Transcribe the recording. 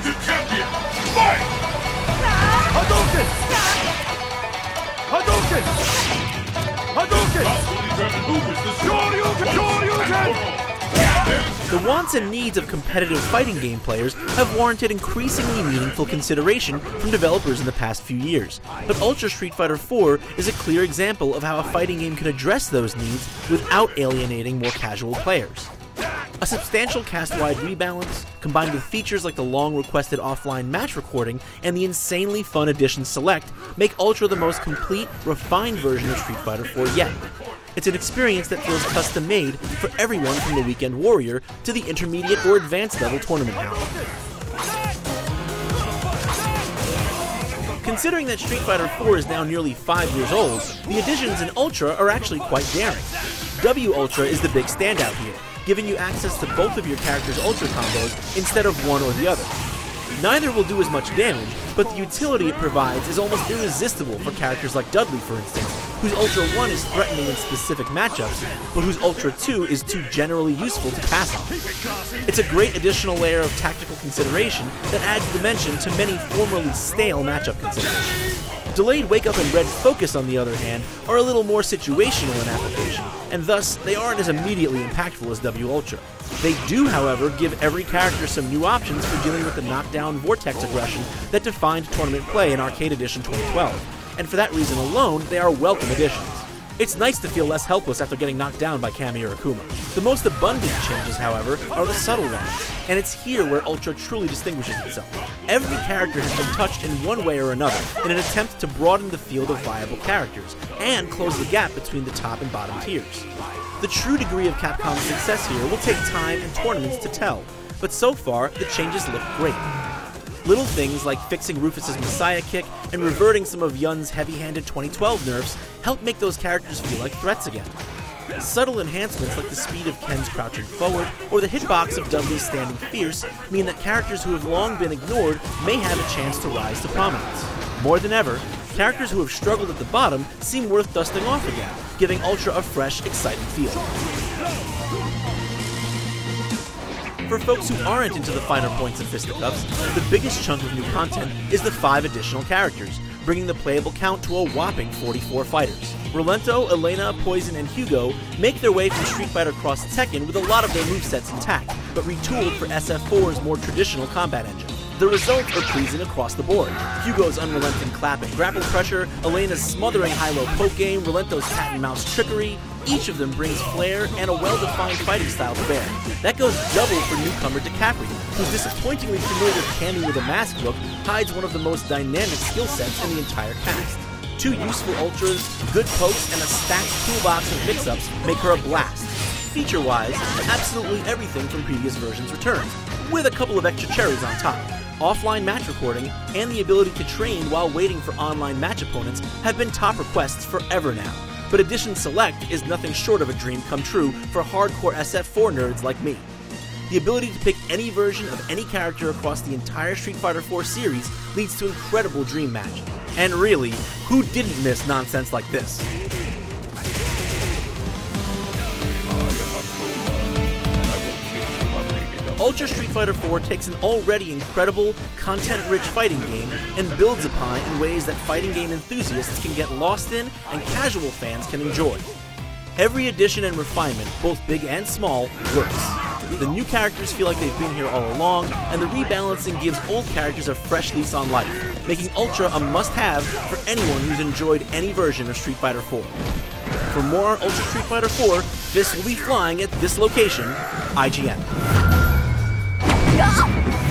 Untitled Champion! Fight! Hadouken! Hadouken! Hadouken! Who is the Shoryuken! The wants and needs of competitive fighting game players have warranted increasingly meaningful consideration from developers in the past few years, but Ultra Street Fighter IV is a clear example of how a fighting game can address those needs without alienating more casual players. A substantial cast-wide rebalance, combined with features like the long-requested offline match recording and the insanely fun Edition Select, make Ultra the most complete, refined version of Street Fighter IV yet. It's an experience that feels custom-made for everyone from the Weekend Warrior to the intermediate or advanced level tournament hound. Considering that Street Fighter IV is now nearly 5 years old, the additions in Ultra are actually quite daring. W Ultra is the big standout here, giving you access to both of your character's Ultra combos instead of one or the other. Neither will do as much damage, but the utility it provides is almost irresistible for characters like Dudley, for instance, whose Ultra 1 is threatening in specific matchups, but whose Ultra 2 is too generally useful to pass on. It's a great additional layer of tactical consideration that adds dimension to many formerly stale matchup considerations. Delayed Wake Up and Red Focus, on the other hand, are a little more situational in application, and thus they aren't as immediately impactful as W Ultra. They do, however, give every character some new options for dealing with the knockdown vortex aggression that defined tournament play in Arcade Edition 2012, and for that reason alone, they are welcome additions. It's nice to feel less helpless after getting knocked down by Kami or Akuma. The most abundant changes, however, are the subtle ones, and it's here where Ultra truly distinguishes itself. Every character has been touched in one way or another in an attempt to broaden the field of viable characters, and close the gap between the top and bottom tiers. The true degree of Capcom's success here will take time and tournaments to tell, but so far, the changes look great. Little things like fixing Rufus's Messiah kick and reverting some of Yun's heavy-handed 2012 nerfs help make those characters feel like threats again. Subtle enhancements like the speed of Ken's crouching forward or the hitbox of Dudley's standing fierce mean that characters who have long been ignored may have a chance to rise to prominence. More than ever, characters who have struggled at the bottom seem worth dusting off again, giving Ultra a fresh, exciting feel. For folks who aren't into the finer points of fisticuffs, the biggest chunk of new content is the 5 additional characters, bringing the playable count to a whopping 44 fighters. Rolento, Elena, Poison, and Hugo make their way from Street Fighter Cross Tekken with a lot of their movesets intact, but retooled for SF4's more traditional combat engine. The results are pleasing across the board. Hugo's unrelenting clap and grapple pressure, Elena's smothering high-low poke game, Rolento's cat-and-mouse trickery, each of them brings flair and a well-defined fighting style to bear. That goes double for newcomer DiCaprio, whose disappointingly familiar Kami with a mask look hides one of the most dynamic skill sets in the entire cast. 2 useful ultras, good pokes, and a stacked toolbox of mix-ups make her a blast. Feature-wise, absolutely everything from previous versions returns, with a couple of extra cherries on top. Offline match recording and the ability to train while waiting for online match opponents have been top requests forever now. But Edition Select is nothing short of a dream come true for hardcore SF4 nerds like me. The ability to pick any version of any character across the entire Street Fighter IV series leads to incredible dream matching. And really, who didn't miss nonsense like this? Ultra Street Fighter IV takes an already incredible, content-rich fighting game and builds upon it in ways that fighting game enthusiasts can get lost in and casual fans can enjoy. Every addition and refinement, both big and small, works. The new characters feel like they've been here all along, and the rebalancing gives old characters a fresh lease on life, making Ultra a must-have for anyone who's enjoyed any version of Street Fighter IV. For more on Ultra Street Fighter IV, this will be flying at this location, IGN. Yeah!